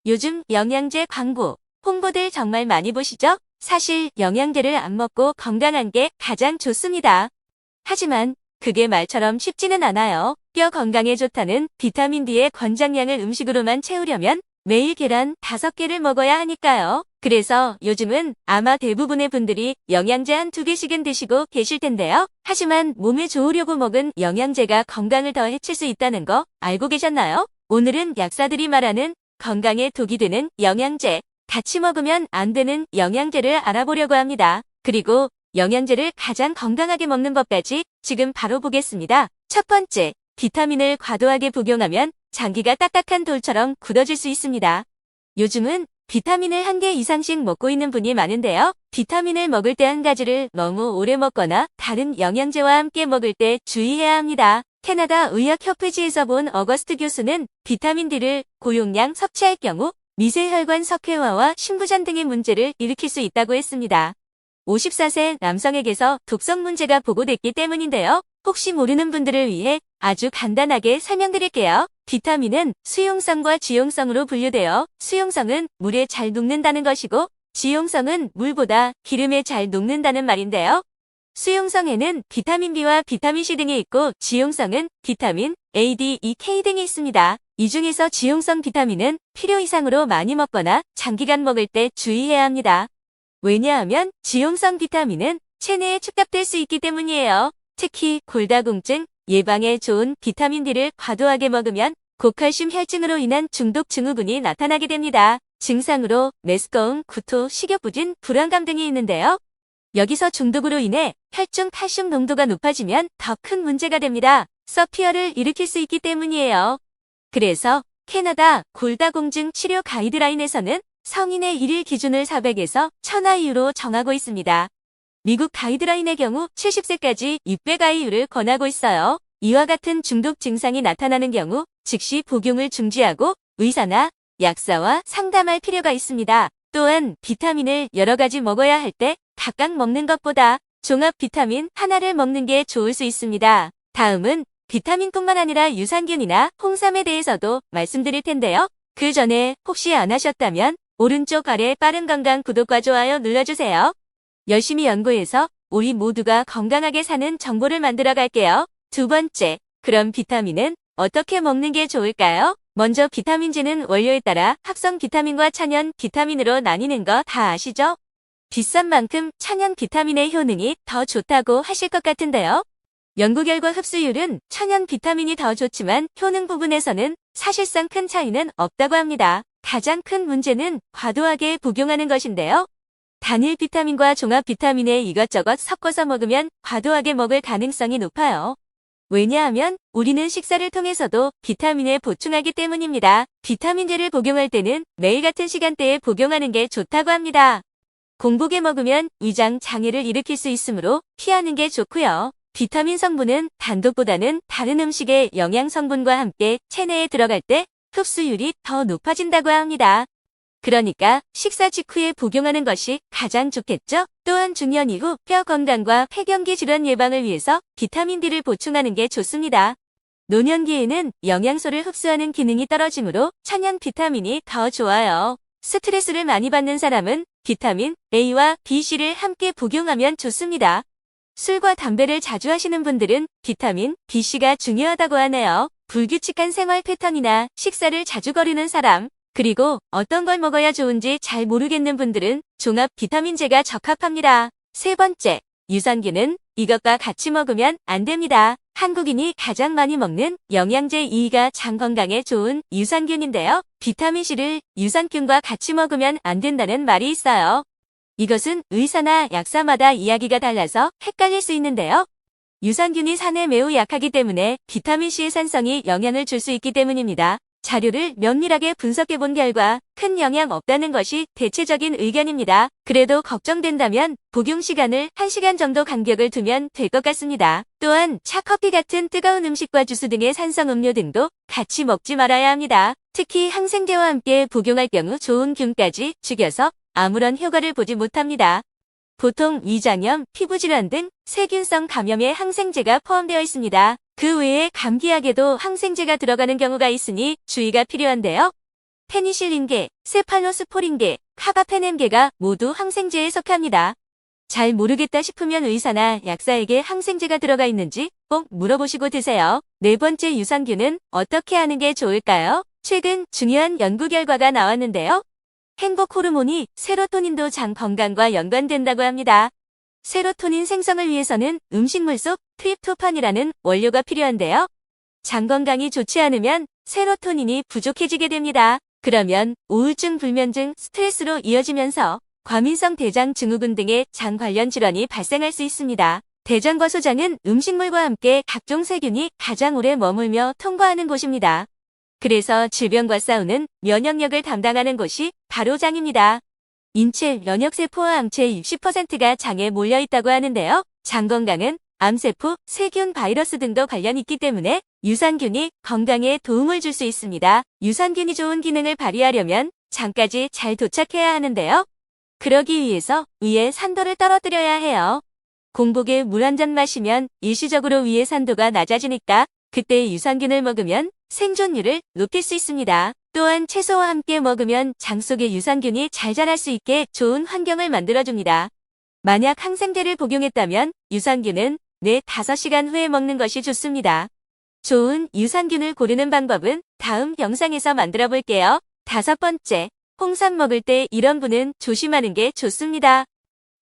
요즘 영양제 광고, 홍보들 정말 많이 보시죠? 사실 영양제를 안 먹고 건강한 게 가장 좋습니다. 하지만 그게 말처럼 쉽지는 않아요. 뼈 건강에 좋다는 비타민 D의 권장량을 음식으로만 채우려면 매일 계란 5개를 먹어야 하니까요. 그래서 요즘은 아마 대부분의 분들이 영양제 한 2개씩은 드시고 계실 텐데요. 하지만 몸에 좋으려고 먹은 영양제가 건강을 더 해칠 수 있다는 거 알고 계셨나요? 오늘은 약사들이 말하는 건강에 독이 되는 영양제, 같이 먹으면 안 되는 영양제를 알아보려고 합니다. 그리고 영양제를 가장 건강하게 먹는 법까지 지금 바로 보겠습니다. 첫 번째, 비타민을 과도하게 복용하면 장기가 딱딱한 돌처럼 굳어질 수 있습니다. 요즘은 비타민을 1개 이상씩 먹고 있는 분이 많은데요. 비타민을 먹을 때 한 가지를 너무 오래 먹거나 다른 영양제와 함께 먹을 때 주의해야 합니다. 캐나다 의학협회지에서 본 어거스트 교수는 비타민 D를 고용량 섭취할 경우 미세혈관 석회화와 심부전 등의 문제를 일으킬 수 있다고 했습니다. 54세 남성에게서 독성 문제가 보고됐기 때문인데요. 혹시 모르는 분들을 위해 아주 간단하게 설명드릴게요. 비타민은 수용성과 지용성으로 분류되어 수용성은 물에 잘 녹는다는 것이고 지용성은 물보다 기름에 잘 녹는다는 말인데요. 수용성에는 비타민 B와 비타민 C 등이 있고 지용성은 비타민 A, D, E, K 등이 있습니다. 이 중에서 지용성 비타민은 필요 이상으로 많이 먹거나 장기간 먹을 때 주의해야 합니다. 왜냐하면 지용성 비타민은 체내에 축적될 수 있기 때문이에요. 특히 골다공증 예방에 좋은 비타민 D를 과도하게 먹으면 고칼슘 혈증으로 인한 중독 증후군이 나타나게 됩니다. 증상으로 메스꺼움, 구토, 식욕부진, 불안감 등이 있는데요. 여기서 중독으로 인해 혈중 칼슘 농도가 높아지면 더 큰 문제가 됩니다. 서피어를 일으킬 수 있기 때문이에요. 그래서 캐나다 골다공증 치료 가이드라인에서는 성인의 1일 기준을 400에서 1000IU로 정하고 있습니다. 미국 가이드라인의 경우 70세까지 600IU를 권하고 있어요. 이와 같은 중독 증상이 나타나는 경우 즉시 복용을 중지하고 의사나 약사와 상담할 필요가 있습니다. 또한 비타민을 여러 가지 먹어야 할 때 각각 먹는 것보다 종합 비타민 하나를 먹는 게 좋을 수 있습니다. 다음은 비타민뿐만 아니라 유산균이나 홍삼에 대해서도 말씀드릴 텐데요. 그 전에 혹시 안 하셨다면 오른쪽 아래 빠른 건강 구독과 좋아요 눌러주세요. 열심히 연구해서 우리 모두가 건강하게 사는 정보를 만들어 갈게요. 두 번째, 그럼 비타민은 어떻게 먹는 게 좋을까요? 먼저 비타민제는 원료에 따라 합성 비타민과 천연 비타민으로 나뉘는 거 다 아시죠? 비싼 만큼 천연 비타민의 효능이 더 좋다고 하실 것 같은데요. 연구 결과 흡수율은 천연 비타민이 더 좋지만 효능 부분에서는 사실상 큰 차이는 없다고 합니다. 가장 큰 문제는 과도하게 복용하는 것인데요. 단일 비타민과 종합 비타민에 이것저것 섞어서 먹으면 과도하게 먹을 가능성이 높아요. 왜냐하면 우리는 식사를 통해서도 비타민을 보충하기 때문입니다. 비타민제를 복용할 때는 매일 같은 시간대에 복용하는 게 좋다고 합니다. 공복에 먹으면 위장 장애를 일으킬 수 있으므로 피하는 게 좋고요. 비타민 성분은 단독보다는 다른 음식의 영양 성분과 함께 체내에 들어갈 때 흡수율이 더 높아진다고 합니다. 그러니까 식사 직후에 복용하는 것이 가장 좋겠죠? 또한 중년 이후 뼈 건강과 폐경기 질환 예방을 위해서 비타민 D를 보충하는 게 좋습니다. 노년기에는 영양소를 흡수하는 기능이 떨어지므로 천연 비타민이 더 좋아요. 스트레스를 많이 받는 사람은 비타민 A와 B,C를 함께 복용하면 좋습니다. 술과 담배를 자주 하시는 분들은 비타민 B,C가 중요하다고 하네요. 불규칙한 생활 패턴이나 식사를 자주 거르는 사람, 그리고 어떤 걸 먹어야 좋은지 잘 모르겠는 분들은 종합 비타민제가 적합합니다. 세 번째, 유산균은 이것과 같이 먹으면 안 됩니다. 한국인이 가장 많이 먹는 영양제 2위가 장 건강에 좋은 유산균인데요. 비타민C를 유산균과 같이 먹으면 안 된다는 말이 있어요. 이것은 의사나 약사마다 이야기가 달라서 헷갈릴 수 있는데요. 유산균이 산에 매우 약하기 때문에 비타민C의 산성이 영향을 줄 수 있기 때문입니다. 자료를 면밀하게 분석해 본 결과 큰 영향 없다는 것이 대체적인 의견입니다. 그래도 걱정된다면 복용 시간을 1시간 정도 간격을 두면 될 것 같습니다. 또한 차, 커피 같은 뜨거운 음식과 주스 등의 산성 음료 등도 같이 먹지 말아야 합니다. 특히 항생제와 함께 복용할 경우 좋은 균까지 죽여서 아무런 효과를 보지 못합니다. 보통 위장염, 피부질환 등 세균성 감염에 항생제가 포함되어 있습니다. 그 외에 감기약에도 항생제가 들어가는 경우가 있으니 주의가 필요한데요. 페니실린계, 세팔로스포린계, 카바페넴계가 모두 항생제에 속합니다. 잘 모르겠다 싶으면 의사나 약사에게 항생제가 들어가 있는지 꼭 물어보시고 드세요. 네 번째, 유산균은 어떻게 하는 게 좋을까요? 최근 중요한 연구 결과가 나왔는데요. 행복 호르몬이 세로토닌도 장 건강과 연관된다고 합니다. 세로토닌 생성을 위해서는 음식물 속 트립토판이라는 원료가 필요한데요. 장 건강이 좋지 않으면 세로토닌이 부족해지게 됩니다. 그러면 우울증, 불면증, 스트레스로 이어지면서 과민성 대장 증후군 등의 장 관련 질환이 발생할 수 있습니다. 대장과 소장은 음식물과 함께 각종 세균이 가장 오래 머물며 통과하는 곳입니다. 그래서 질병과 싸우는 면역력을 담당하는 곳이 바로 장입니다. 인체 면역세포와 암체의 60%가 장에 몰려 있다고 하는데요. 장 건강은 암세포, 세균, 바이러스 등도 관련이 있기 때문에 유산균이 건강에 도움을 줄 수 있습니다. 유산균이 좋은 기능을 발휘하려면 장까지 잘 도착해야 하는데요. 그러기 위해서 위의 산도를 떨어뜨려야 해요. 공복에 물 한 잔 마시면 일시적으로 위의 산도가 낮아지니까 그때 유산균을 먹으면 생존율을 높일 수 있습니다. 또한 채소와 함께 먹으면 장 속에 유산균이 잘 자랄 수 있게 좋은 환경을 만들어줍니다. 만약 항생제를 복용했다면 유산균은 4~5시간 후에 먹는 것이 좋습니다. 좋은 유산균을 고르는 방법은 다음 영상에서 만들어 볼게요. 5번째, 홍삼 먹을 때 이런 부는 조심하는 게 좋습니다.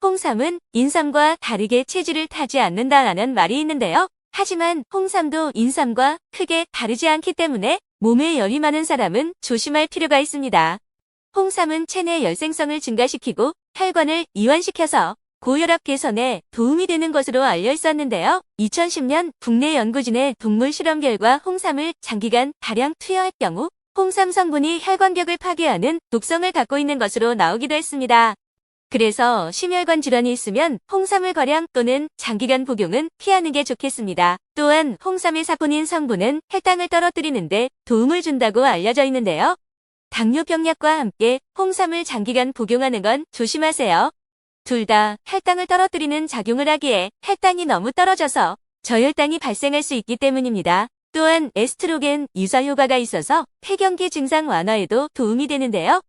홍삼은 인삼과 다르게 체질을 타지 않는다라는 말이 있는데요. 하지만 홍삼도 인삼과 크게 다르지 않기 때문에 몸에 열이 많은 사람은 조심할 필요가 있습니다. 홍삼은 체내 열생성을 증가시키고 혈관을 이완시켜서 고혈압 개선에 도움이 되는 것으로 알려 있었는데요. 2010년 국내 연구진의 동물 실험 결과 홍삼을 장기간 다량 투여할 경우 홍삼 성분이 혈관벽을 파괴하는 독성을 갖고 있는 것으로 나오기도 했습니다. 그래서 심혈관 질환이 있으면 홍삼을 거량 또는 장기간 복용은 피하는 게 좋겠습니다. 또한 홍삼의 사포닌 성분은 혈당을 떨어뜨리는 데 도움을 준다고 알려져 있는데요. 당뇨병약과 함께 홍삼을 장기간 복용하는 건 조심하세요. 둘 다 혈당을 떨어뜨리는 작용을 하기에 혈당이 너무 떨어져서 저혈당이 발생할 수 있기 때문입니다. 또한 에스트로겐 유사 효과가 있어서 폐경기 증상 완화에도 도움이 되는데요.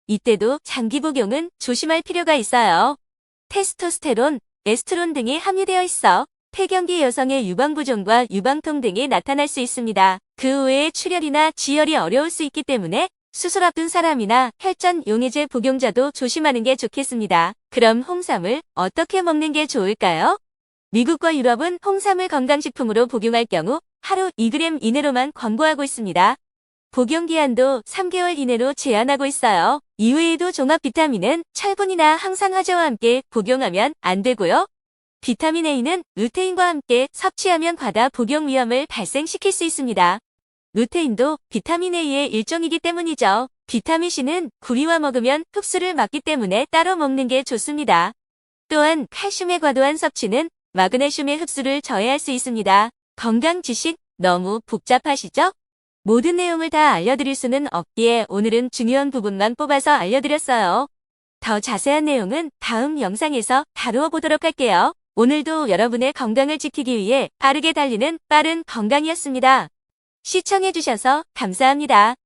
이때도 장기 복용은 조심할 필요가 있어요. 테스토스테론, 에스트론 등이 함유되어 있어 폐경기 여성의 유방부종과 유방통 등이 나타날 수 있습니다. 그 외에 출혈이나 지혈이 어려울 수 있기 때문에 수술 앞둔 사람이나 혈전 용해제 복용자도 조심하는 게 좋겠습니다. 그럼 홍삼을 어떻게 먹는 게 좋을까요? 미국과 유럽은 홍삼을 건강식품으로 복용할 경우 하루 2g 이내로만 권고하고 있습니다. 복용 기한도 3개월 이내로 제한하고 있어요. 이외에도 종합 비타민은 철분이나 항산화제와 함께 복용하면 안 되고요. 비타민 A는 루테인과 함께 섭취하면 과다 복용 위험을 발생시킬 수 있습니다. 루테인도 비타민 A의 일종이기 때문이죠. 비타민 C는 구리와 먹으면 흡수를 막기 때문에 따로 먹는 게 좋습니다. 또한 칼슘의 과도한 섭취는 마그네슘의 흡수를 저해할 수 있습니다. 건강 지식 너무 복잡하시죠? 모든 내용을 다 알려드릴 수는 없기에 오늘은 중요한 부분만 뽑아서 알려드렸어요. 더 자세한 내용은 다음 영상에서 다루어 보도록 할게요. 오늘도 여러분의 건강을 지키기 위해 빠르게 달리는 빠른 건강이었습니다. 시청해주셔서 감사합니다.